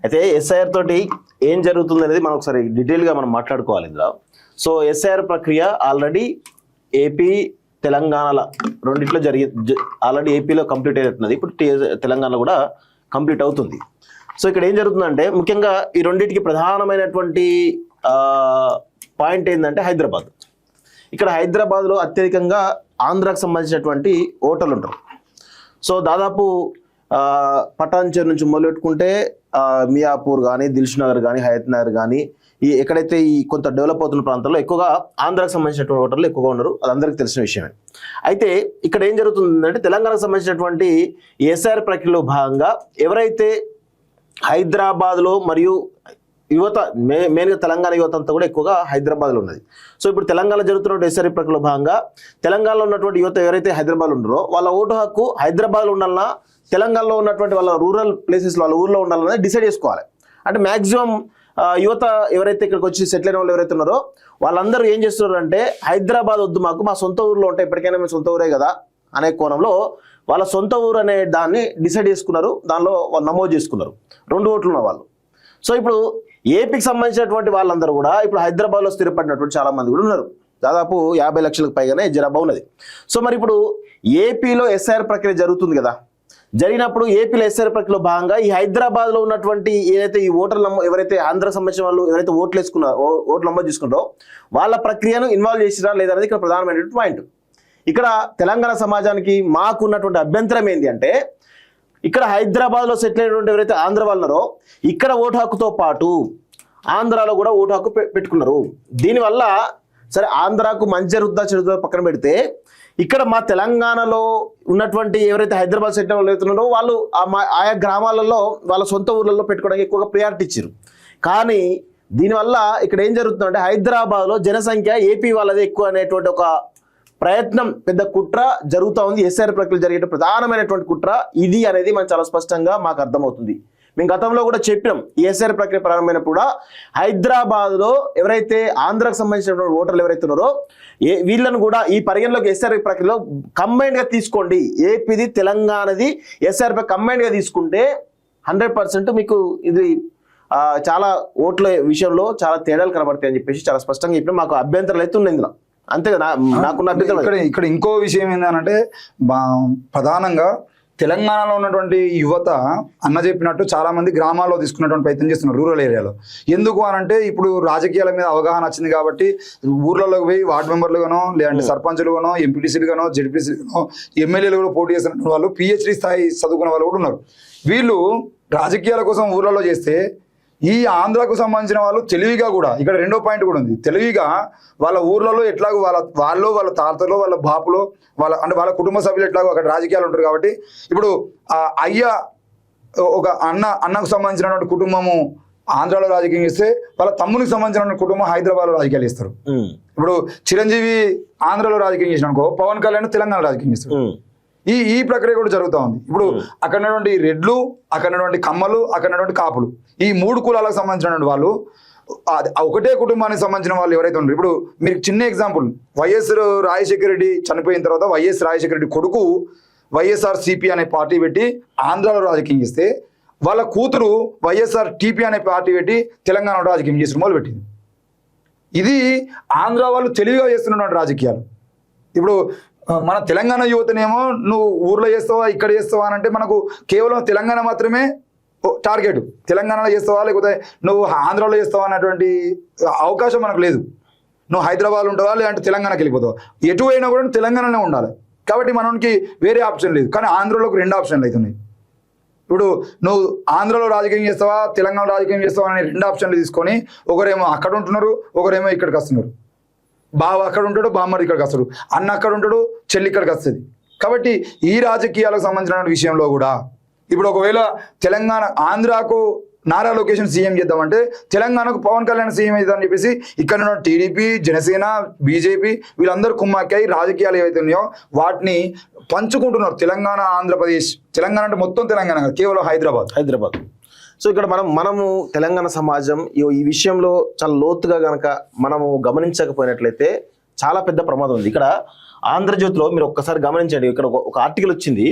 అయితే ఎస్ఐఆర్ తోటి ఏం జరుగుతుంది అనేది మనం ఒకసారి డీటెయిల్గా మనం మాట్లాడుకోవాలి ఇందులో. సో ఎస్ఐఆర్ ప్రక్రియ ఆల్రెడీ ఏపీ తెలంగాణల రెండిట్లో ఆల్రెడీ ఏపీలో కంప్లీట్ అయినట్టున్నది, ఇప్పుడు తెలంగాణలో కూడా కంప్లీట్ అవుతుంది. సో ఇక్కడ ఏం జరుగుతుందంటే ముఖ్యంగా ఈ రెండింటికి ప్రధానమైనటువంటి పాయింట్ ఏంటంటే హైదరాబాద్. ఇక్కడ హైదరాబాద్లో అత్యధికంగా ఆంధ్రాకు సంబంధించినటువంటి ఓటర్లు ఉంటారు. సో దాదాపు పటాన్చేరు నుంచి మొదలెట్టుకుంటే మియాపూర్ కానీ, దిల్షు నగర్ కానీ, హయత్ నగర్ కానీ, ఈ ఎక్కడైతే ఈ కొంత డెవలప్ అవుతున్న ప్రాంతాల్లో ఎక్కువగా ఆంధ్రాకు సంబంధించినటువంటి ఓటర్లు ఎక్కువగా ఉన్నారు, అది అందరికీ తెలిసిన విషయమే. అయితే ఇక్కడ ఏం జరుగుతుందంటే తెలంగాణకు సంబంధించినటువంటి ఎస్ఐఆర్ ప్రక్రియలో భాగంగా ఎవరైతే హైదరాబాద్లో మరియు యువత మెయిన్గా తెలంగాణ యువత అంతా కూడా ఎక్కువగా హైదరాబాద్లో ఉన్నది. సో ఇప్పుడు తెలంగాణలో జరుగుతున్న ఎస్ఆర్ ప్రక్రియలో భాగంగా తెలంగాణలో ఉన్నటువంటి యువత ఎవరైతే హైదరాబాద్లో ఉన్నారో వాళ్ళ ఓటు హక్కు హైదరాబాద్లో ఉండాలన్నా తెలంగాణలో ఉన్నటువంటి వాళ్ళ రూరల్ ప్లేసెస్లో వాళ్ళ ఊర్లో ఉండాలన్నా డిసైడ్ చేసుకోవాలి. అంటే మ్యాక్సిమం యువత ఎవరైతే ఇక్కడికి వచ్చి సెటిల్ అయిన వాళ్ళు ఎవరైతే ఉన్నారో వాళ్ళందరూ ఏం చేస్తున్నారు అంటే హైదరాబాద్ వద్దు, మాకు మా సొంత ఊర్లో ఉంటే ఎప్పటికైనా మేము సొంత ఊరే కదా అనే కోణంలో వాళ్ళ సొంత ఊరు అనే దాన్ని డిసైడ్ చేసుకున్నారు, దానిలో వాళ్ళు నమోదు చేసుకున్నారు 2 ఓట్లు ఉన్న వాళ్ళు. సో ఇప్పుడు ఏపీకి సంబంధించినటువంటి వాళ్ళందరూ కూడా ఇప్పుడు హైదరాబాద్లో స్థిరపడినటువంటి చాలా మంది కూడా ఉన్నారు, దాదాపు 50 లక్షలకు పైగానే జనాభా ఉన్నది. సో మరి ఇప్పుడు ఏపీలో ఎస్ఐఆర్ ప్రక్రియ జరుగుతుంది కదా, జరిగినప్పుడు ఏపీలో ఎస్ఐఆర్ ప్రక్రియలో భాగంగా ఈ హైదరాబాద్లో ఉన్నటువంటి ఏదైతే ఈ ఓటర్లు ఎవరైతే ఆంధ్రాకు సంబంధించిన వాళ్ళు ఎవరైతే ఓట్లు నమోదు చేసుకున్నారో వాళ్ళ ప్రక్రియను ఇన్వాల్వ్ చేసిరా లేదనేది ఇక్కడ ప్రధానమైనటువంటి పాయింట్. ఇక్కడ తెలంగాణ సమాజానికి మాకున్నటువంటి అభ్యంతరం ఏంటి అంటే ఇక్కడ హైదరాబాద్లో సెటిల్ అయినటువంటి ఎవరైతే ఆంధ్ర వాళ్ళు ఉన్నారో ఇక్కడ ఓటు హక్కుతో పాటు ఆంధ్రాలో కూడా ఓటు హక్కు పెట్టుకున్నారు. దీనివల్ల సరే ఆంధ్రాకు మంచి జరుగుతుందా చెడుతుందా పక్కన పెడితే ఇక్కడ మా తెలంగాణలో ఉన్నటువంటి ఎవరైతే హైదరాబాద్ సెటిల్ వాళ్ళు అవుతున్నారో వాళ్ళు ఆయా గ్రామాలలో వాళ్ళ సొంత ఊర్లలో పెట్టుకోవడానికి ఎక్కువగా ప్రియారిటీ ఇచ్చారు. కానీ దీనివల్ల ఇక్కడ ఏం జరుగుతుందంటే హైదరాబాద్లో జనసంఖ్య ఏపీ వాళ్ళది ఎక్కువ అనేటువంటి ఒక ప్రయత్నం, పెద్ద కుట్ర జరుగుతూ ఉంది. ఎస్ఆర్ ప్రక్రియ జరిగే ప్రధానమైనటువంటి కుట్ర ఇది అనేది మనకు చాలా స్పష్టంగా మాకు అర్థమవుతుంది. మేము గతంలో కూడా చెప్పినాం, ఈ ఎస్ఆర్ ప్రక్రియ ప్రారంభమైనప్పుడు కూడా హైదరాబాద్లో ఎవరైతే ఆంధ్రాకు సంబంధించినటువంటి ఓటర్లు ఎవరైతే ఉన్నారో వీళ్ళను కూడా ఈ పరిగణలోకి ఎస్ఆర్ ప్రక్రియలో కంబైన్డ్గా తీసుకోండి, ఏపీది తెలంగాణది ఎస్ఆర్ కంబైన్డ్గా తీసుకుంటే 100% మీకు ఇది చాలా ఓట్ల విషయంలో చాలా తేడాలు కనబడతాయి అని చెప్పేసి చాలా స్పష్టంగా చెప్పినా మాకు అభ్యంతరాలు అయితే ఉన్నాయి ఇందులో. అంతే కదా నాకున్న అభ్యంతరం. ఇక్కడ ఇంకో విషయం ఏంటంటే ప్రధానంగా తెలంగాణలో ఉన్నటువంటి యువత అన్న చెప్పినట్టు చాలా మంది గ్రామాల్లో తీసుకున్నటువంటి ప్రయత్నం చేస్తున్నారు, రూరల్ ఏరియాలో. ఎందుకు అనంటే ఇప్పుడు రాజకీయాల మీద అవగాహన వచ్చింది కాబట్టి ఊర్లలోకి పోయి వార్డు మెంబర్లుగానో లేదంటే సర్పంచులుగానో ఎంపీటీసీలుగానో జెడ్పీసీలుగానో ఎమ్మెల్యేలు కూడా పోటీ చేస్తున్నటువంటి వాళ్ళు పిహెచ్డీ స్థాయి చదువుకున్న వాళ్ళు కూడా ఉన్నారు. వీళ్ళు రాజకీయాల కోసం ఊర్లలో చేస్తే ఈ ఆంధ్రాకు సంబంధించిన వాళ్ళు తెలివిగా కూడా ఇక్కడ 2వ పాయింట్ కూడా ఉంది, తెలివిగా వాళ్ళ ఊర్లలో ఎట్లాగో వాళ్ళ తాతలో వాళ్ళ బాపులో వాళ్ళ కుటుంబ సభ్యులు ఎట్లాగో అక్కడ రాజకీయాలు ఉంటారు కాబట్టి ఇప్పుడు ఒక అన్నకు సంబంధించినటువంటి కుటుంబము ఆంధ్రాలో రాజకీయం చేస్తే వాళ్ళ తమ్మునికి సంబంధించినటువంటి కుటుంబం హైదరాబాద్లో రాజకీయాలు ఇస్తారు. ఇప్పుడు చిరంజీవి ఆంధ్రాలో రాజకీయం చేసిన అనుకో, పవన్ కళ్యాణ్ తెలంగాణ రాజకీయం చేస్తారు. ఈ ప్రక్రియ కూడా జరుగుతూ ఉంది. ఇప్పుడు అక్కడ ఉన్నటువంటి రెడ్లు, అక్కడ ఉన్నటువంటి కమ్మలు, అక్కడ ఉన్నటువంటి కాపులు, ఈ 3 కులాలకు సంబంధించినటువంటి వాళ్ళు ఒకటే కుటుంబానికి సంబంధించిన వాళ్ళు ఎవరైతే ఉన్నారు. ఇప్పుడు మీరు చిన్న ఎగ్జాంపుల్, వైఎస్ రాజశేఖర రెడ్డి చనిపోయిన తర్వాత వైఎస్ రాజశేఖర రెడ్డి కొడుకు వైఎస్ఆర్సీపీ అనే పార్టీ పెట్టి ఆంధ్రాలో రాజకీయం చేస్తే వాళ్ళ కూతురు వైఎస్ఆర్టీపీ అనే పార్టీ పెట్టి తెలంగాణలో రాజకీయం చేసిన మొదలుపెట్టింది. ఇది ఆంధ్ర వాళ్ళు తెలివిగా చేస్తున్నటువంటి రాజకీయాలు. ఇప్పుడు మన తెలంగాణ యువతనేమో నువ్వు ఊర్లో చేస్తావా ఇక్కడ చేస్తావా అని అంటే మనకు కేవలం తెలంగాణ మాత్రమే టార్గెట్, తెలంగాణలో చేస్తావా లేకపోతే నువ్వు ఆంధ్రాలో చేస్తావా అన్నటువంటి అవకాశం మనకు లేదు. నువ్వు హైదరాబాద్లో ఉంటావా లేదంటే తెలంగాణకి వెళ్ళిపోతావా, ఎటు అయినా కూడా తెలంగాణలోనే ఉండాలి. కాబట్టి మనకి వేరే ఆప్షన్ లేదు. కానీ ఆంధ్రలోకి 2 ఆప్షన్లు అవుతున్నాయి. ఇప్పుడు నువ్వు ఆంధ్రలో రాజకీయం చేస్తావా తెలంగాణ రాజకీయం చేస్తావా అనే 2 ఆప్షన్లు తీసుకొని ఒకరేమో అక్కడ ఉంటున్నారు, ఒకరేమో ఇక్కడికి వస్తున్నారు. బావ అక్కడ ఉంటాడు, బామ్మడు ఇక్కడికి వస్తాడు, అన్న అక్కడ ఉంటాడు, చెల్లి ఇక్కడికి వస్తుంది. కాబట్టి ఈ రాజకీయాలకు సంబంధించిన విషయంలో కూడా ఇప్పుడు ఒకవేళ తెలంగాణ ఆంధ్రాకు నారా లొకేషన్ సీఎం చేద్దామంటే తెలంగాణకు పవన్ కళ్యాణ్ సీఎం అవుతామని చెప్పేసి ఇక్కడ ఉన్న టీడీపీ, జనసేన, బీజేపీ వీళ్ళందరూ కుమ్మాకాయి రాజకీయాలు ఏవైతే ఉన్నాయో వాటిని పంచుకుంటున్నారు. తెలంగాణ, ఆంధ్రప్రదేశ్, తెలంగాణ అంటే మొత్తం తెలంగాణ కాదు, కేవలం హైదరాబాద్. సో ఇక్కడ మనము తెలంగాణ సమాజం ఈ విషయంలో చాలా లోతుగా కనుక మనము గమనించకపోయినట్లయితే చాలా పెద్ద ప్రమాదం ఉంది. ఇక్కడ ఆంధ్రజ్యోతిలో మీరు ఒక్కసారి గమనించండి, ఇక్కడ ఒక ఆర్టికల్ వచ్చింది,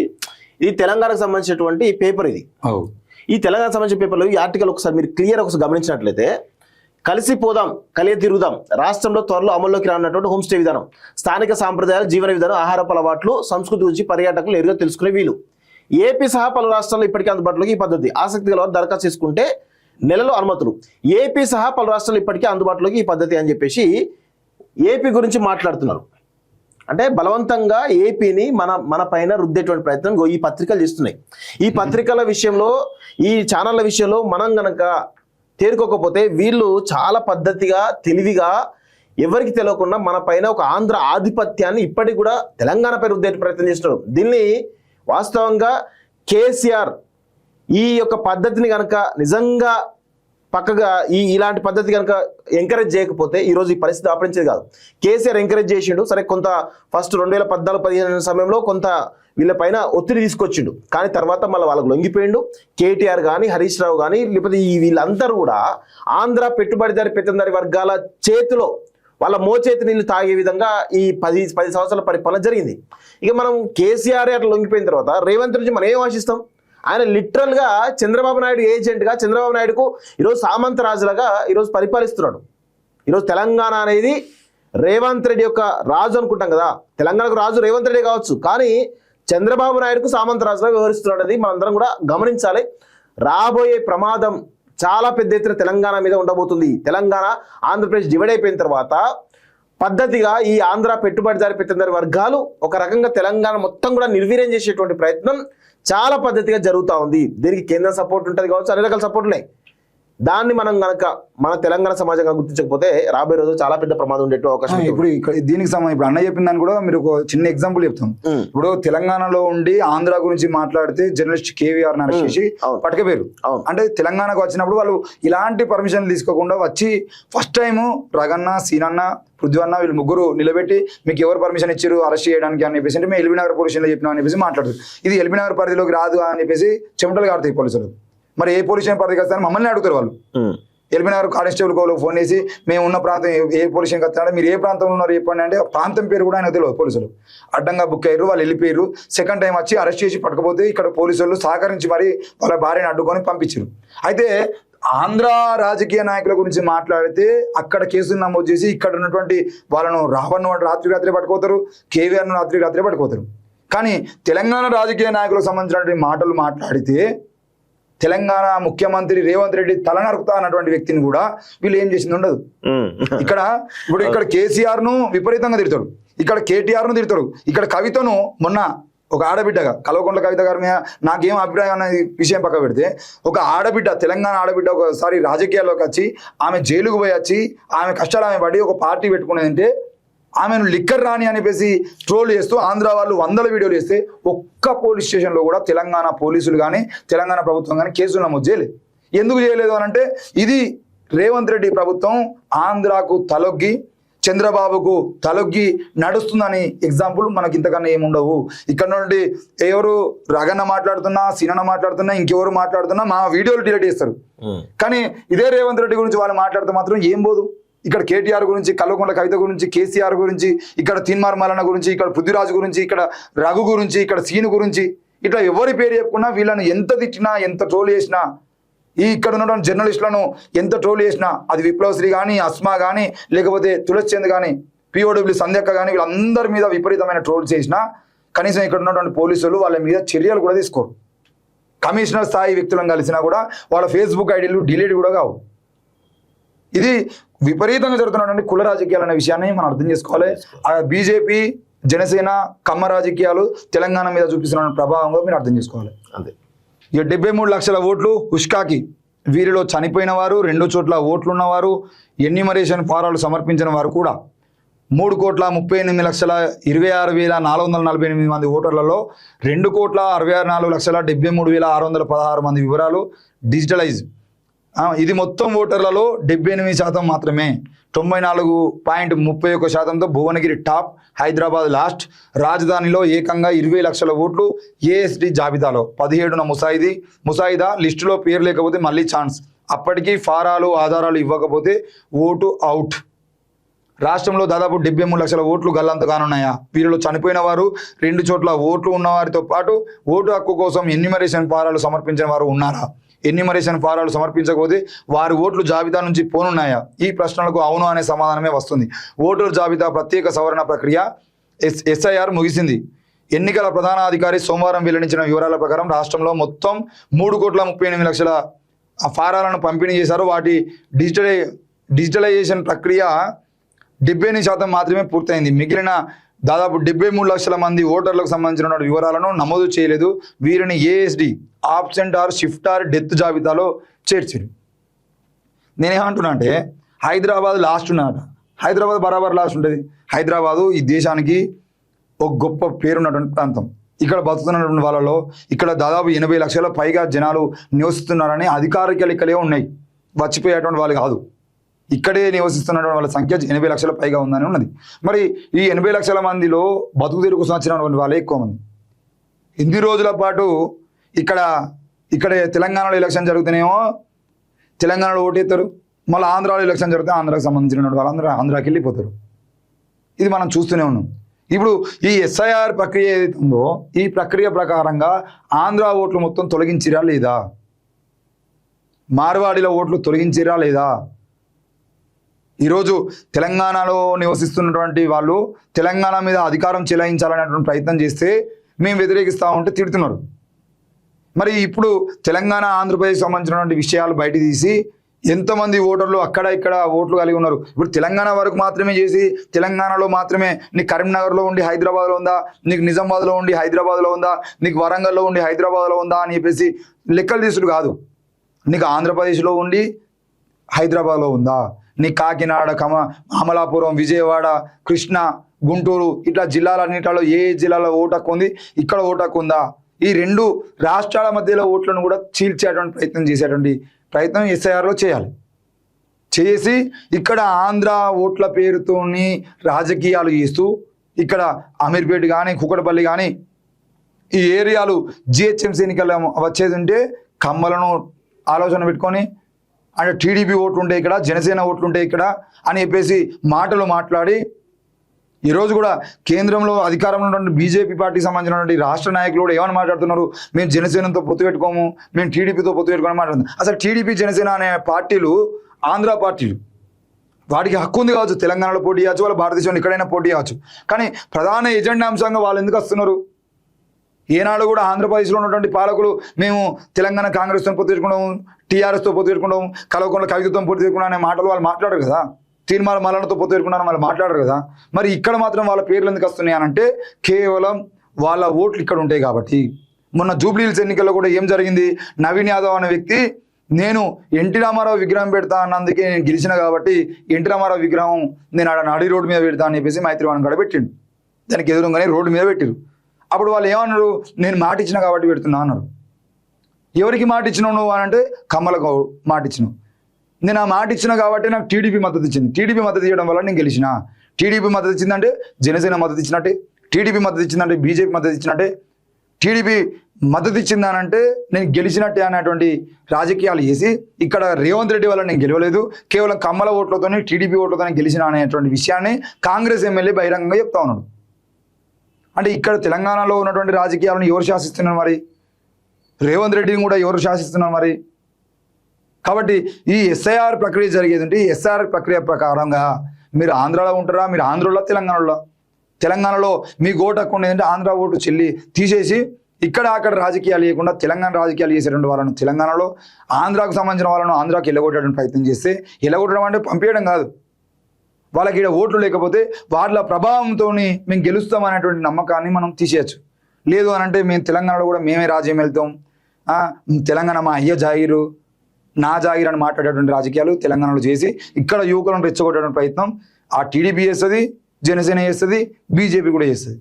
ఇది తెలంగాణకు సంబంధించినటువంటి పేపర్. ఇది ఈ తెలంగాణ సంబంధించిన పేపర్లో ఈ ఆర్టికల్ ఒకసారి మీరు క్లియర్ ఒకసారి గమనించినట్లయితే, కలిసిపోదాం కలియ తిరుగుదాం, రాష్ట్రంలో త్వరలో అమల్లోకి రానున్నటువంటి హోమ్ స్టే విధానం, స్థానిక సాంప్రదాయాలు, జీవన విధానం, ఆహారపు అలవాట్లు, సంస్కృతి గురించి పర్యాటకులు నేరుగా తెలుసుకునే వీలు. ఏపీ సహా పలు రాష్ట్రాల్లో ఇప్పటికే అందుబాటులోకి ఈ పద్ధతి. ఆసక్తి గల వారు దరఖాస్తు చేసుకుంటే నెలలో అనుమతులు. ఏపీ సహా పలు రాష్ట్రాల్లో ఇప్పటికే అందుబాటులోకి ఈ పద్ధతి అని చెప్పేసి ఏపీ గురించి మాట్లాడుతున్నారు. అంటే బలవంతంగా ఏపీని మన పైన రుద్దేటువంటి ప్రయత్నం ఈ పత్రికలు చేస్తున్నాయి. ఈ పత్రికల విషయంలో, ఈ ఛానళ్ళ విషయంలో మనం గనక తేరుకోకపోతే వీళ్ళు చాలా పద్ధతిగా, తెలివిగా, ఎవరికి తెలియకుండా మన పైన ఒక ఆంధ్ర ఆధిపత్యాన్ని ఇప్పటికి కూడా తెలంగాణపై రుద్దే ప్రయత్నం చేస్తున్నారు. దీన్ని వాస్తవంగా కేసీఆర్ ఈ యొక్క పద్ధతిని కనుక నిజంగా పక్కగా ఇలాంటి పద్ధతి కనుక ఎంకరేజ్ చేయకపోతే ఈరోజు ఈ పరిస్థితి ఆపరించేది కాదు. కేసీఆర్ ఎంకరేజ్ చేసిండు, సరే కొంత ఫస్ట్ 2014-15 సమయంలో కొంత వీళ్ళ పైన ఒత్తిడి తీసుకొచ్చిండు, కానీ తర్వాత మళ్ళీ వాళ్ళకు లొంగిపోయిండు. కేటీఆర్ కానీ, హరీష్ రావు కానీ, లేకపోతే వీళ్ళందరూ కూడా ఆంధ్ర పెట్టుబడిదారి పెత్తందారి వర్గాల చేతిలో వాళ్ళ మోచేతి నీళ్ళు తాగే విధంగా ఈ 10 సంవత్సరాల పరిపాలన జరిగింది. ఇక మనం కేసీఆర్ అట్లా లొంగిపోయిన తర్వాత రేవంత్ నుంచి మనం ఏం ఆశిస్తాం? ఆయన లిటరల్గా చంద్రబాబు నాయుడు ఏజెంట్గా, చంద్రబాబు నాయుడుకు ఈరోజు సామంత రాజులాగా ఈరోజు పరిపాలిస్తున్నాడు. ఈరోజు తెలంగాణ అనేది రేవంత్ రెడ్డి యొక్క రాజు అనుకుంటాం కదా, తెలంగాణకు రాజు రేవంత్ రెడ్డి కావచ్చు, కానీ చంద్రబాబు నాయుడుకు సామంత రాజులాగా వ్యవహరిస్తున్నాడు. అనేది మనందరం కూడా గమనించాలి. రాబోయే ప్రమాదం చాలా పెద్ద ఎత్తున తెలంగాణ మీద ఉండబోతుంది. తెలంగాణ, ఆంధ్రప్రదేశ్ డివైడ్ అయిపోయిన తర్వాత పద్ధతిగా ఈ ఆంధ్ర పెట్టుబడిదారి పెత్తందారి వర్గాలు ఒక రకంగా తెలంగాణ మొత్తం కూడా నిర్వీర్యం చేసేటువంటి ప్రయత్నం చాలా పద్ధతిగా జరుగుతూ ఉంది. దీనికి కేంద్ర సపోర్ట్ ఉంటుంది కావచ్చు, అన్ని రకాల సపోర్ట్ ఉన్నాయి. దాన్ని మనం గనక మన తెలంగాణ సమాజంగా గుర్తించకపోతే రాబోయే రోజు చాలా పెద్ద ప్రమాదం ఉండే అవకాశం. ఇప్పుడు దీనికి సంబంధించి ఇప్పుడు అన్న చెప్పిన దాన్ని కూడా మీరు ఒక చిన్న ఎగ్జాంపుల్ చెప్తాం. ఇప్పుడు తెలంగాణలో ఉండి ఆంధ్ర గురించి మాట్లాడితే జర్నలిస్ట్ కేవీఆర్ అరెస్ట్ చేసి పట్టుకపోయారు. అంటే తెలంగాణకు వచ్చినప్పుడు వాళ్ళు ఇలాంటి పర్మిషన్ తీసుకోకుండా వచ్చి ఫస్ట్ టైం రగన్న, సీనన్న, పృథ్వన్న వీళ్ళు ముగ్గురు నిలబెట్టి మీకు ఎవరు పర్మిషన్ ఇచ్చారు అరెస్ట్ చేయడానికి అని చెప్పేసి, అంటే మేము ఎల్బీనగర్ పోలీస్ స్టేషన్లో చెప్పినాం అని చెప్పేసి మాట్లాడుతారు. ఇది ఎల్బీనగర్ పరిధిలోకి రాదు అని చెప్పేసి చెమటలు కాడుతాయి పోలీసులు. మరి ఏ పోలీస్ స్టేషన్ పరిధికి వస్తారని మమ్మల్ని అడుగుతారు వాళ్ళు. ఎల్బీనగర్ కానిస్టేబుల్ కోలు ఫోన్ చేసి మేము ఉన్న ప్రాంతం ఏ పోలీస్ స్టేషన్కి వస్తారంటే మీరు ఏ ప్రాంతంలో ఉన్నారు చెప్పండి అంటే ప్రాంతం పేరు కూడా ఆయన తెలియదు. పోలీసులు అడ్డంగా బుక్ అయ్యారు, వాళ్ళు వెళ్ళిపోయారు. సెకండ్ టైం వచ్చి అరెస్ట్ చేసి పట్టుకపోతే ఇక్కడ పోలీసులు సహకరించి మరి వాళ్ళ భార్యను అడ్డుకొని పంపించారు. అయితే ఆంధ్ర రాజకీయ నాయకుల గురించి మాట్లాడితే అక్కడ కేసులు నమోదు చేసి ఇక్కడ ఉన్నటువంటి వాళ్ళను రావణ్ను రాత్రి పట్టుకోతారు, కేవీఆర్ను రాత్రి పట్టుకోతారు. కానీ తెలంగాణ రాజకీయ నాయకులకు సంబంధించినటువంటి మాటలు మాట్లాడితే తెలంగాణ ముఖ్యమంత్రి రేవంత్ రెడ్డి తల నరుకుతా అన్నటువంటి వ్యక్తిని కూడా వీళ్ళు ఏం చేసింది ఉండదు. ఇక్కడ కేసీఆర్ ను విపరీతంగా తిడతాడు, ఇక్కడ కేటీఆర్ ను తిడతాడు, ఇక్కడ కవితను మొన్న ఒక ఆడబిడ్డగా కల్వకుంట్ల కవిత గారి మీద నాకేం అభిప్రాయం అనే విషయం పక్క పెడితే, ఒక ఆడబిడ్డ, తెలంగాణ ఆడబిడ్డ ఒకసారి రాజకీయాల్లోకి వచ్చి ఆమె జైలుకు పోయి వచ్చి ఆమె కష్టాలు ఆమె పడి ఒక పార్టీ పెట్టుకునేదంటే ఆమెను లిక్కర్ రాని అనిపేసి ట్రోల్ చేస్తూ ఆంధ్ర వాళ్ళు 100 వీడియోలు చేస్తే ఒక్క పోలీస్ స్టేషన్లో కూడా తెలంగాణ పోలీసులు కానీ తెలంగాణ ప్రభుత్వం కానీ కేసులు నమోదు చేయలేదు. ఎందుకు చేయలేదు అని అంటే ఇది రేవంత్ రెడ్డి ప్రభుత్వం ఆంధ్రాకు తలొగ్గి చంద్రబాబుకు తలొగ్గి నడుస్తుందని ఎగ్జాంపుల్ మనకి ఇంతకన్నా ఏముండవు. ఇక్కడ నుండి ఎవరు రగన్న మాట్లాడుతున్నా, సీనన్న మాట్లాడుతున్నా, ఇంకెవరు మాట్లాడుతున్నా మా వీడియోలు డిలీట్ చేస్తారు. కానీ ఇదే రేవంత్ రెడ్డి గురించి వాళ్ళు మాట్లాడితే మాత్రం ఏం పోదు. ఇక్కడ కేటీఆర్ గురించి, కల్వకుంట్ల కవిత గురించి, కేసీఆర్ గురించి, ఇక్కడ తీన్మార్ మల్లన్న గురించి, ఇక్కడ పృథ్వీరాజ్ గురించి, ఇక్కడ రఘు గురించి, ఇక్కడ సీను గురించి, ఇట్లా ఎవరి పేరు చెప్పుకున్నా వీళ్ళని ఎంత తిట్టినా ఎంత ట్రోల్ చేసినా, ఇక్కడ ఉన్నటువంటి జర్నలిస్టులను ఎంత ట్రోల్ చేసినా, అది విప్లవశ్రీ కానీ, అస్మా కానీ, లేకపోతే తులసి చంద్ కానీ, పిఓడబ్ల్యూ సంధ్యక్క కానీ, వీళ్ళందరి మీద విపరీతమైన ట్రోల్ చేసినా కనీసం ఇక్కడ ఉన్నటువంటి పోలీసులు వాళ్ళ మీద చర్యలు కూడా తీసుకోరు. కమిషనర్ స్థాయి వ్యక్తులను కలిసినా కూడా వాళ్ళ ఫేస్బుక్ ఐడీలు డిలీట్ కూడా కావు. ఇది విపరీతంగా జరుగుతున్నటువంటి కుల రాజకీయాలు అనే విషయాన్ని మనం అర్థం చేసుకోవాలి. బీజేపీ, జనసేన, కమ్మ రాజకీయాలు తెలంగాణ మీద చూపిస్తున్న ప్రభావంగా మీరు అర్థం చేసుకోవాలి. అంతే. ఇక 73 లక్షల ఓట్లు ఉష్కాకి, వీరిలో చనిపోయిన వారు, 2 చోట్ల ఓట్లు ఉన్నవారు, ఎన్యూమరేషన్ ఫారాలు సమర్పించిన వారు కూడా 3,38,26,448 మంది ఓటర్లలో 2,64,73,616 మంది వివరాలు డిజిటలైజ్. ఇది మొత్తం ఓటర్లలో 78% మాత్రమే. 94.31%తో భువనగిరి టాప్, హైదరాబాద్ లాస్ట్. రాజధానిలో ఏకంగా 20 లక్షల ఓట్లు ఏఎస్డి జాబితాలో 17న ముసాయిదా లిస్టులో పేరు లేకపోతే మళ్ళీ ఛాన్స్. అప్పటికీ ఫారాలు ఆధారాలు ఇవ్వకపోతే ఓటు అవుట్. రాష్ట్రంలో దాదాపు 73 లక్షల ఓట్లు గల్లంత కానున్నాయా? వీరిలో చనిపోయిన వారు, 2 చోట్ల ఓట్లు ఉన్నవారితో పాటు ఓటు హక్కు కోసం ఎన్యూమరేషన్ ఫారాలు సమర్పించిన వారు ఉన్నారా? ఎన్యూమరేషన్ ఫారాలు సమర్పించకపోతే వారి ఓట్లు జాబితా నుంచి పోనున్నాయా? ఈ ప్రశ్నలకు అవును అనే సమాధానమే వస్తుంది. ఓటర్ జాబితా ప్రత్యేక సవరణ ప్రక్రియ ఎస్ఐఆర్ ముగిసింది. ఎన్నికల ప్రధాన అధికారి సోమవారం వెల్లడించిన వివరాల ప్రకారం రాష్ట్రంలో మొత్తం 3,38,00,000 ఫారాలను పంపిణీ చేశారు. వాటి డిజిటలైజేషన్ ప్రక్రియ 78% మాత్రమే పూర్తయింది. మిగిలిన దాదాపు 73 లక్షల మంది ఓటర్లకు సంబంధించిన వివరాలను నమోదు చేయలేదు. వీరిని ASD absent are shift R death జాబితాలో చేర్చారు. నేనేమంటున్నా అంటే హైదరాబాద్ లాస్ట్ ఉన్నట. హైదరాబాద్ బరాబర్ లాస్ట్ ఉంటుంది. హైదరాబాదు ఈ దేశానికి ఒక గొప్ప పేరున్నటువంటి ప్రాంతం. ఇక్కడ బతుకుతున్నటువంటి వాళ్ళలో ఇక్కడ దాదాపు 80 లక్షల పైగా జనాలు నివసిస్తున్నారని అధికారిక లెక్కలే ఉన్నాయి. వచ్చిపోయేటువంటి వాళ్ళు కాదు. ఇక్కడే నివసిస్తున్నటువంటి వాళ్ళ సంఖ్య 80 లక్షల పైగా ఉందని ఉన్నది. మరి ఈ 80 లక్షల మందిలో బతుకు తెరుగు కోసం వచ్చినటువంటి వాళ్ళే ఎక్కువ మంది. ఇన్ని రోజుల పాటు ఇక్కడ తెలంగాణలో ఎలక్షన్ జరుగుతున్నాయేమో తెలంగాణలో ఓటేస్తారు, మళ్ళీ ఆంధ్రాలో ఎలక్షన్ జరిగితే ఆంధ్రాకి సంబంధించిన వాళ్ళందరూ ఆంధ్రాకి వెళ్ళిపోతారు. ఇది మనం చూస్తూనే ఉన్నాం. ఇప్పుడు ఈ ఎస్ఐఆర్ ప్రక్రియ ఏదైతే ఉందో ఈ ప్రక్రియ ప్రకారంగా ఆంధ్ర ఓట్లు మొత్తం తొలగించిరా లేదా? మార్వాడిల ఓట్లు తొలగించిరా లేదా? ఈరోజు తెలంగాణలో నివసిస్తున్నటువంటి వాళ్ళు తెలంగాణ మీద అధికారం చెలాయించాలనేటువంటి ప్రయత్నం చేస్తే మేము వ్యతిరేకిస్తూ ఉంటే తిడుతున్నారు. మరి ఇప్పుడు తెలంగాణ ఆంధ్రప్రదేశ్ సంబంధించినటువంటి విషయాలు బయట తీసి ఎంతమంది ఓటర్లు అక్కడ ఇక్కడ ఓట్లు కలిగి ఉన్నారు. ఇప్పుడు తెలంగాణ వరకు మాత్రమే చేసి తెలంగాణలో మాత్రమే నీకు కరీంనగర్లో ఉండి హైదరాబాద్లో ఉందా, నీకు నిజామాబాద్లో ఉండి హైదరాబాద్లో ఉందా, నీకు వరంగల్లో ఉండి హైదరాబాద్లో ఉందా అని చెప్పేసి లెక్కలు తీసుడు కాదు. నీకు ఆంధ్రప్రదేశ్లో ఉండి హైదరాబాద్లో ఉందా, నీకు కాకినాడ, అమలాపురం, విజయవాడ, కృష్ణా, గుంటూరు ఇట్లా జిల్లాలన్నింటిలో ఏ జిల్లాలో ఓటు హక్కు ఉంది, ఇక్కడ ఓటు హక్కు ఉందా, ఈ రెండు రాష్ట్రాల మధ్యలో ఓట్లను కూడా చీల్చేటువంటి ప్రయత్నం చేసేటువంటి ప్రయత్నం ఎస్ఐఆర్లో చేయాలి. చేసి ఇక్కడ ఆంధ్ర ఓట్ల పేరుతోని రాజకీయాలు చేస్తూ ఇక్కడ అమీర్పేట కానీ కుకటపల్లి కానీ ఈ ఏరియాలు జిహెచ్ఎంసీ ఎన్నికలు వచ్చేది ఉంటే కమ్మలను ఆలోచన పెట్టుకొని అంటే టీడీపీ ఓట్లు ఉంటే ఇక్కడ, జనసేన ఓట్లు ఉంటే ఇక్కడ అని చెప్పేసి మాటలు మాట్లాడి ఈరోజు కూడా కేంద్రంలో అధికారంలో ఉన్నటువంటి బీజేపీ పార్టీకి సంబంధించినటువంటి రాష్ట్ర నాయకులు కూడా ఏమని మాట్లాడుతున్నారు? మేము జనసేనతో పొత్తు పెట్టుకోము, మేము టీడీపీతో పొత్తు పెట్టుకోని మాట్లాడుతున్నాం. అసలు టీడీపీ జనసేన అనే పార్టీలు ఆంధ్ర పార్టీలు, వాటికి హక్కు ఉంది కావచ్చు, తెలంగాణలో పోటీ చేయవచ్చు, వాళ్ళ భారతదేశంలో ఎక్కడైనా పోటీ చేయవచ్చు. కానీ ప్రధాన ఎజెండా అంశంగా వాళ్ళు ఎందుకు వస్తున్నారు? ఏనాడు కూడా ఆంధ్రప్రదేశ్లో ఉన్నటువంటి పాలకులు మేము తెలంగాణ కాంగ్రెస్తో పొత్తు పెట్టుకుంటాము, టీఆర్ఎస్తో పొత్తు పెట్టుకుంటాము, కలవకుండా కవితతో పొత్తు పెట్టుకున్నాం అనే మాటలు వాళ్ళు మాట్లాడరు కదా. తీర్మాల మల్లనతో పొత్తు పెట్టుకున్నాను వాళ్ళు మాట్లాడరు కదా. మరి ఇక్కడ మాత్రం వాళ్ళ పేర్లు ఎందుకు వస్తున్నాయి అని అంటే కేవలం వాళ్ళ ఓట్లు ఇక్కడ ఉంటాయి కాబట్టి. మొన్న జూబ్లీహిల్స్ ఎన్నికల్లో కూడా ఏం జరిగింది? నవీన్ యాదవ్ అనే వ్యక్తి నేను ఎన్టీ రామారావు విగ్రహం పెడతా అన్నందుకే నేను గెలిచిన కాబట్టి ఎన్టీ రామారావు విగ్రహం నేను ఆడ నడి రోడ్డు మీద పెడతా అని చెప్పేసి మైత్రివనం కాడ పెట్టిండు. దానికి ఎదురుగానే రోడ్డు మీద పెట్టిరు. అప్పుడు వాళ్ళు ఏమన్నారు? నేను మాట ఇచ్చిన కాబట్టి పెడుతున్నా అన్నారు. ఎవరికి మాట ఇచ్చినావు నువ్వు అని అంటే కమ్మలకు మాట ఇచ్చినావు. నేను ఆ మాట ఇచ్చిన కాబట్టి నాకు టీడీపీ మద్దతు ఇచ్చింది. టీడీపీ మద్దతు ఇవ్వడం వల్ల నేను గెలిచిన. టీడీపీ మద్దతు ఇచ్చిందంటే జనసేన మద్దతు ఇచ్చినట్టే, టీడీపీ మద్దతు ఇచ్చిందంటే బీజేపీ మద్దతు ఇచ్చినట్టే, టీడీపీ మద్దతు ఇచ్చిందనంటే నేను గెలిచినట్టే అనేటువంటి రాజకీయాలు చేసి ఇక్కడ రేవంత్ రెడ్డి వల్ల నేను గెలవలేదు, కేవలం కమ్మల ఓట్లతోనే టీడీపీ ఓట్లతోనే గెలిచిన అనేటువంటి విషయాన్ని కాంగ్రెస్ ఎమ్మెల్యే బహిరంగంగా చెప్తా ఉన్నాడు. అంటే ఇక్కడ తెలంగాణలో ఉన్నటువంటి రాజకీయాలను ఎవరు శాసిస్తున్నారు? మరి రేవంత్ రెడ్డిని కూడా ఎవరు శాసిస్తున్నారు? మరి కాబట్టి ఈ ఎస్ఐఆర్ ప్రక్రియ జరిగేది అంటే ఈ ఎస్ఐఆర్ ప్రక్రియ ప్రకారంగా మీరు ఆంధ్రాలో ఉంటారా, మీరు ఆంధ్రలో తెలంగాణలో మీ ఓటు హక్కు ఉండేదంటే ఆంధ్ర ఓటు తీసేసి ఇక్కడ అక్కడ రాజకీయాలు చేయకుండా తెలంగాణ రాజకీయాలు చేసేటువంటి వాళ్ళను తెలంగాణలో, ఆంధ్రాకు సంబంధించిన వాళ్ళను ఆంధ్రాకి వెళ్ళగొట్టడానికి ప్రయత్నం చేస్తే, వెళ్ళగొట్టడం అంటే పంపించడం కాదు, వాళ్ళకి ఇక్కడ ఓట్లు లేకపోతే వాళ్ళ ప్రభావంతో మేము గెలుస్తాం అనేటువంటి నమ్మకాన్ని మనం తీసేయచ్చు. లేదు అని అంటే మేము తెలంగాణలో కూడా మేమే రాజ్యం వెళ్తాం, తెలంగాణ మా అయ్య జాగిరు, నా జాగిర్ అని మాట్లాడేటువంటి రాజకీయాలు తెలంగాణలో చేసి ఇక్కడ యువకులను రెచ్చగొట్టడానికి ప్రయత్నం ఆ టీడీపీ చేస్తుంది, జనసేన చేస్తుంది, బీజేపీ కూడా చేస్తుంది.